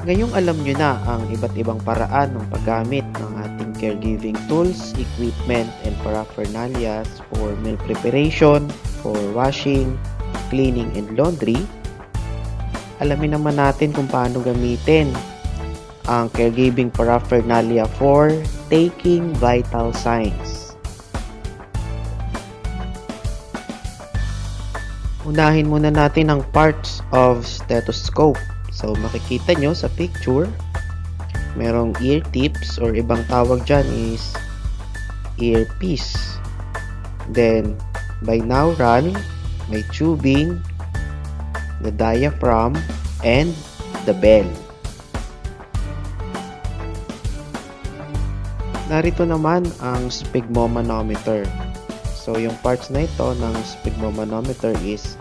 Ngayong alam nyo na ang iba't ibang paraan ng paggamit ng ating caregiving tools, equipment, and paraphernalia for meal preparation, for washing, cleaning, and laundry, alamin naman natin kung paano gamitin ang caregiving paraphernalia for taking vital signs. Unahin muna natin ang parts of stethoscope. So, makikita nyo sa picture, merong ear tips or ibang tawag dyan is earpiece. Then, binaural, may tubing, the diaphragm, and the bell. Narito naman ang sphygmomanometer. So, yung parts na ito ng sphygmomanometer is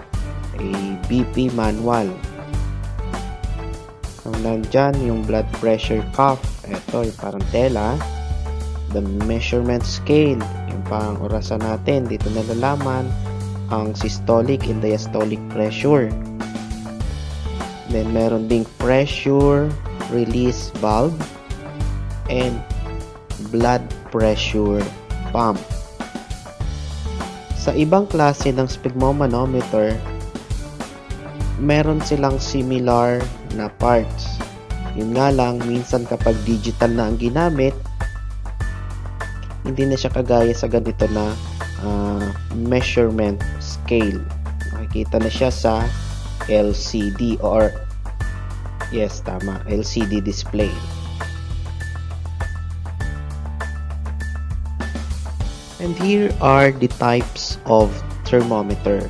a BP manual. So, nandyan yung blood pressure cuff. Ito, yung parang tela. The measurement scale. Yung pang orasan natin. Dito nalalaman ang systolic and diastolic pressure. Then, meron ding pressure release valve and blood pressure pump. Sa ibang klase ng sphygmomanometer, meron silang similar na parts. Yun nga lang, minsan kapag digital na ang ginamit, hindi na siya kagaya sa ganito na measurement scale. Makikita na siya sa LCD or yes, tama, LCD display. And here are the types of thermometers.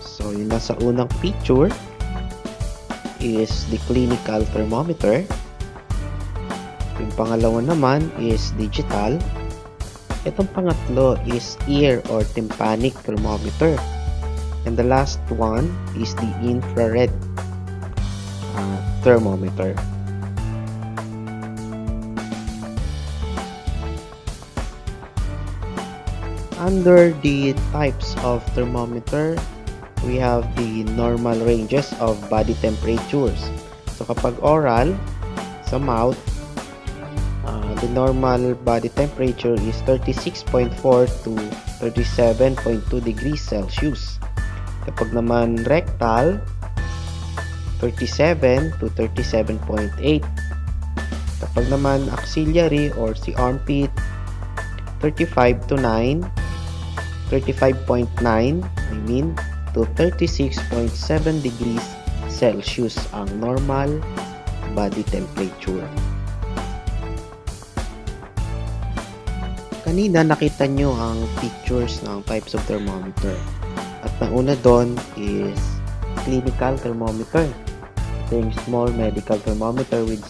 So, yung nasa unang picture is the clinical thermometer. Yung pangalawa naman is digital. Itong pangatlo is ear or tympanic thermometer. And the last one is the infrared thermometer. Under the types of thermometer, we have the normal ranges of body temperatures. So kapag oral, sa mouth, the normal body temperature is 36.4 to 37.2 degrees Celsius. Kapag naman rectal, 37 to 37.8. Kapag naman axillary or si armpit, 35 to 9, 35.9, to 36.7 degrees Celsius ang normal body temperature. Kanina nakita nyo ang pictures ng types of thermometer. At nauna doon is clinical thermometer. Ito yung small medical thermometer with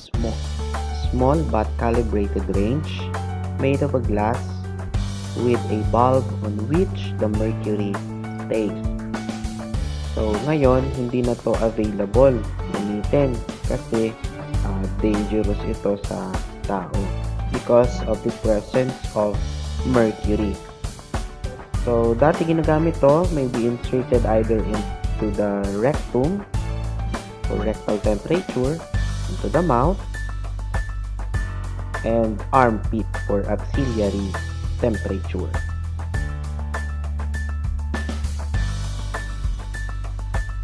small but calibrated range made of a glass with a bulb on which the mercury stays. So, ngayon, hindi na to available gamitin kasi dangerous ito sa tao because of the presence of mercury. So, dati ginagamit to, may be inserted either into the rectum for rectal temperature, into the mouth, and armpit for axillary temperature.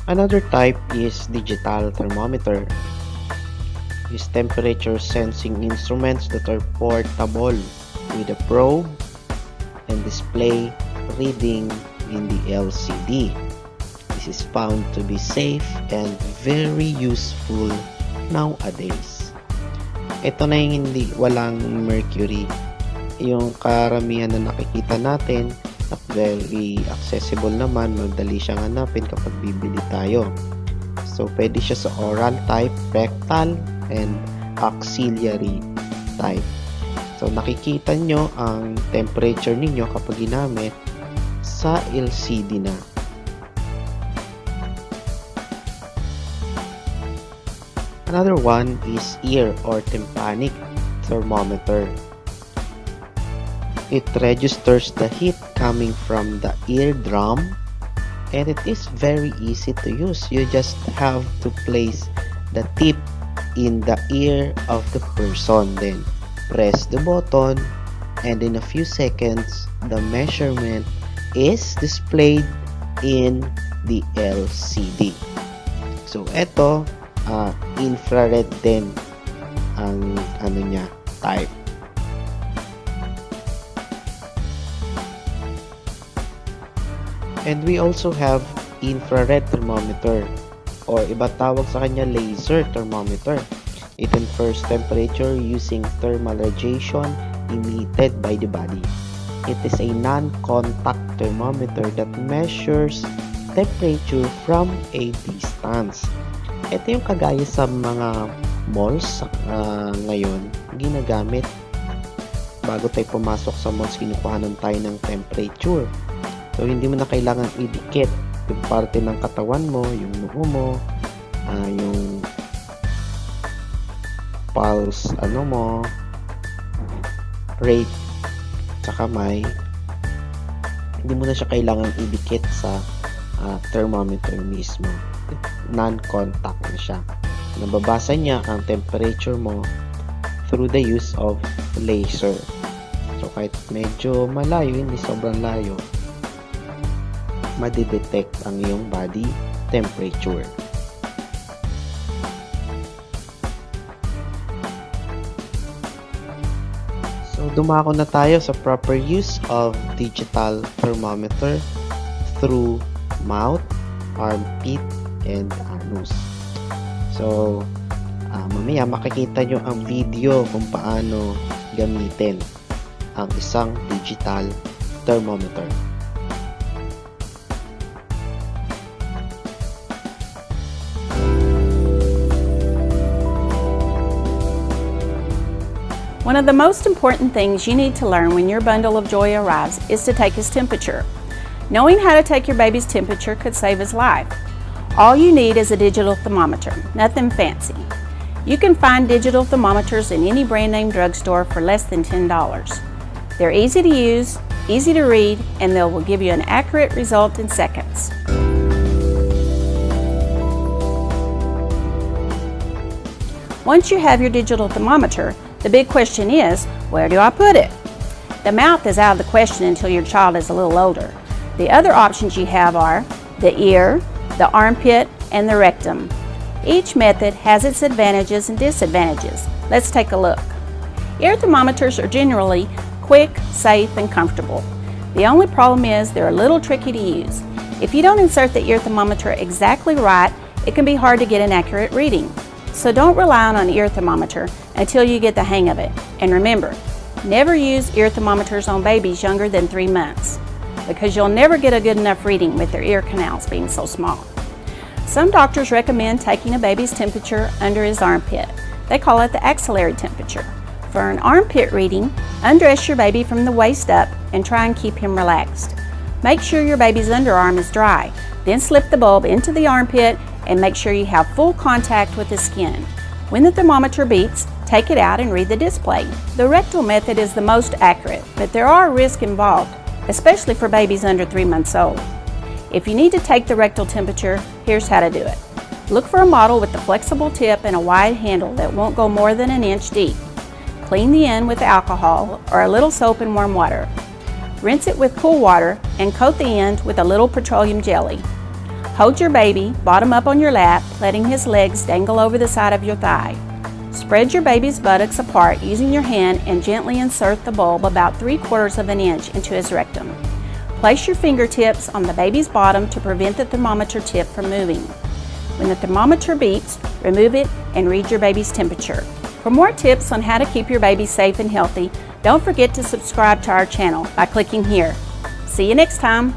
Another type is digital thermometer. These temperature sensing instruments that are portable with a probe and display reading in the LCD. This is found to be safe and very useful nowadays. Ito na yung hindi walang mercury. Yung karamihan na nakikita natin, very accessible naman, madali siyang hanapin kapag bibili tayo. So, pwede siya sa oral type, rectal, and axillary type. So, nakikita nyo ang temperature ninyo kapag ginamit sa LCD na. Another one is ear or tympanic thermometer. It registers the heat coming from the eardrum and it is very easy to use. You just have to place the tip in the ear of the person. Then press the button, and in a few seconds the measurement is displayed in the LCD. So eto, infrared din ang niya type. And we also have infrared thermometer, or iba tawag sa kanya laser thermometer. It infers temperature using thermal radiation emitted by the body. It is a non-contact thermometer that measures temperature from a distance. Ito yung kagaya sa mga malls ngayon, ginagamit. Bago tayo pumasok sa malls, kinukuhanan tayo ng temperature. So, hindi mo na kailangan idikit yung parte ng katawan mo, yung noo mo, yung pulse, rate, sa kamay. Hindi mo na siya kailangan idikit sa thermometer mismo. Non-contact na siya. Nababasa niya ang temperature mo through the use of laser. So, kahit medyo malayo, hindi sobrang layo, madidetect ang iyong body temperature. So, dumako na tayo sa proper use of digital thermometer through mouth, armpit, and anus. So, mamaya makikita nyo ang video kung paano gamitin ang isang digital thermometer. One of the most important things you need to learn when your bundle of joy arrives is to take his temperature. Knowing how to take your baby's temperature could save his life. All you need is a digital thermometer, nothing fancy. You can find digital thermometers in any brand name drugstore for less than $10. They're easy to use, easy to read, and they will give you an accurate result in seconds. Once you have your digital thermometer, the big question is, where do I put it? The mouth is out of the question until your child is a little older. The other options you have are the ear, the armpit, and the rectum. Each method has its advantages and disadvantages. Let's take a look. Ear thermometers are generally quick, safe, and comfortable. The only problem is they're a little tricky to use. If you don't insert the ear thermometer exactly right, it can be hard to get an accurate reading. So don't rely on an ear thermometer until you get the hang of it. And remember, never use ear thermometers on babies younger than 3 months, because you'll never get a good enough reading with their ear canals being so small. Some doctors recommend taking a baby's temperature under his armpit. They call it the axillary temperature. For an armpit reading, undress your baby from the waist up and try and keep him relaxed. Make sure your baby's underarm is dry. Then slip the bulb into the armpit and make sure you have full contact with the skin. When the thermometer beeps, take it out and read the display. The rectal method is the most accurate, but there are risks involved, especially for babies under 3 months old. If you need to take the rectal temperature, here's how to do it. Look for a model with a flexible tip and a wide handle that won't go more than 1 inch deep. Clean the end with alcohol or a little soap and warm water. Rinse it with cool water and coat the end with a little petroleum jelly. Hold your baby bottom up on your lap, letting his legs dangle over the side of your thigh. Spread your baby's buttocks apart using your hand and gently insert the bulb about 3/4 of an inch into his rectum. Place your fingertips on the baby's bottom to prevent the thermometer tip from moving. When the thermometer beeps, remove it and read your baby's temperature. For more tips on how to keep your baby safe and healthy, don't forget to subscribe to our channel by clicking here. See you next time.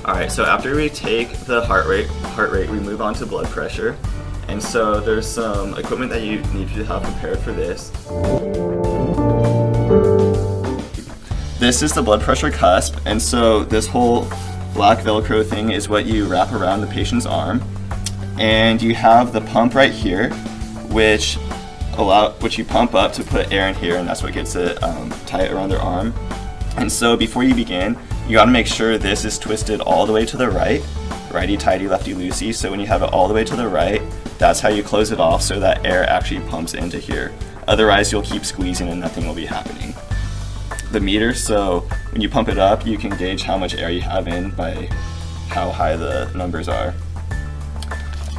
Alright, so after we take the heart rate, we move on to blood pressure. And so there's some equipment that you need to have prepared for this. this is the blood pressure cusp, and so this whole black Velcro thing is what you wrap around the patient's arm. And you have the pump right here, which you pump up to put air in here, and that's what gets it tight around their arm. And so before you begin, you got to make sure this is twisted all the way to the right, righty-tighty, lefty-loosey. So when you have it all the way to the right, that's how you close it off so that air actually pumps into here. Otherwise, you'll keep squeezing and nothing will be happening. The meter, so when you pump it up, you can gauge how much air you have in by how high the numbers are.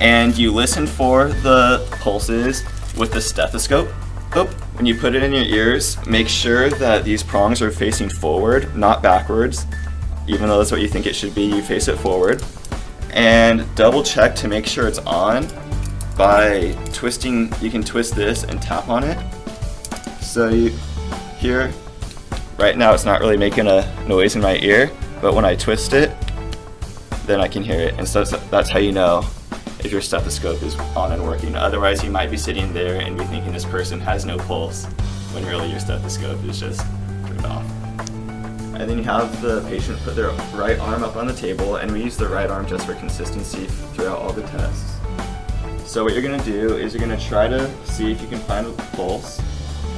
And you listen for the pulses with the stethoscope. When you put it in your ears, make sure that these prongs are facing forward, not backwards. Even though that's what you think it should be, you face it forward. And double check to make sure it's on by twisting. You can twist this and tap on it. So you hear, right now it's not really making a noise in my ear, but when I twist it, then I can hear it. And so that's how you know if your stethoscope is on and working. Otherwise, you might be sitting there and be thinking this person has no pulse, when really your stethoscope is just turned off. And then you have the patient put their right arm up on the table, and we use the right arm just for consistency throughout all the tests. So what you're gonna do is you're gonna try to see if you can find a pulse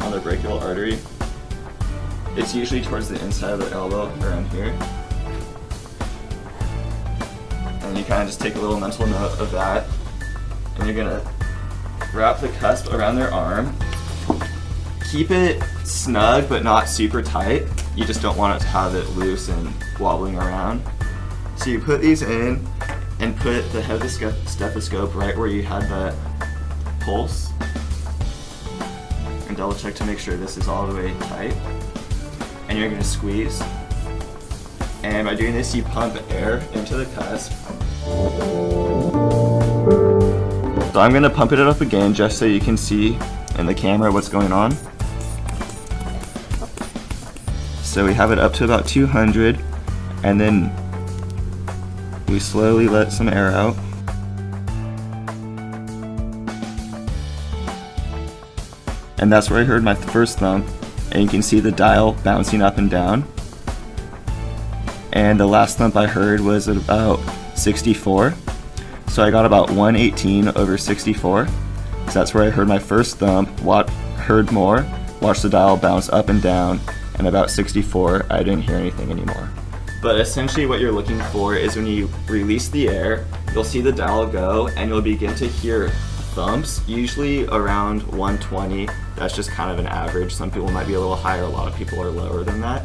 on the brachial artery. It's usually towards the inside of the elbow, around here. And you kind of just take a little mental note of that. And you're gonna wrap the cusp around their arm. Keep it snug, but not super tight. You just don't want it to have it loose and wobbling around. So you put these in and put the head of the stethoscope right where you had that pulse. And double check to make sure this is all the way tight. And you're gonna squeeze. And by doing this, you pump air into the cusp. So I'm gonna pump it up again just so you can see in the camera what's going on. So we have it up to about 200, and then we slowly let some air out. And that's where I heard my first thump, and you can see the dial bouncing up and down. And the last thump I heard was at about 64. So I got about 118 over 64. So that's where I heard my first thump, heard more, watched the dial bounce up and down, and about 64, I didn't hear anything anymore. But essentially what you're looking for is when you release the air, you'll see the dial go and you'll begin to hear thumps, usually around 120. That's just kind of an average. Some people might be a little higher, a lot of people are lower than that.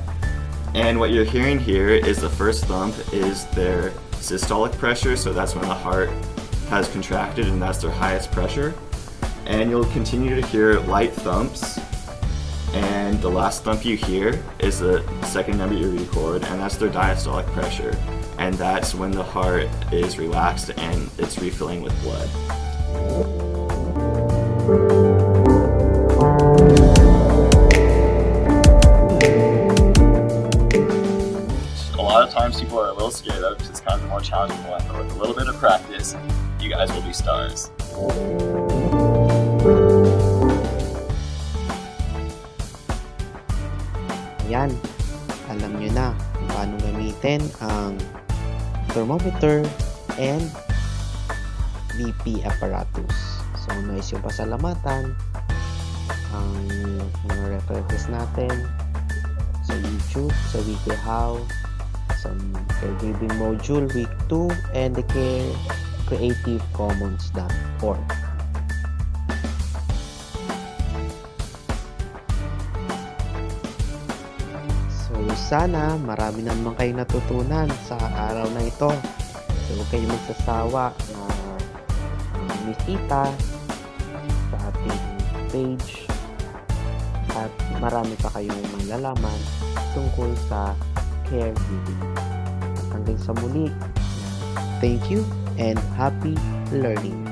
And what you're hearing here is the first thump is their systolic pressure, so that's when the heart has contracted and that's their highest pressure. And you'll continue to hear light thumps, and the last thump you hear is the second number you record, and that's their diastolic pressure. And that's when the heart is relaxed and it's refilling with blood. A lot of times people are a little scared of it because it's kind of a more challenging one, but with a little bit of practice, you guys will be stars. Ayan, alam nyo na kung paano gamitin ang thermometer and BP apparatus. So, nais yung pasalamatan ang mga references natin sa YouTube, sa Weekly How, sa Caregiving Module Week 2, and the creativecommons.org. So, sana marami naman kayo natutunan sa araw na ito. So, huwag kayong magsasawa na bumisita sa ating page at marami pa kayong malalaman tungkol sa caregiving. At hanggang sa muli, thank you and happy learning!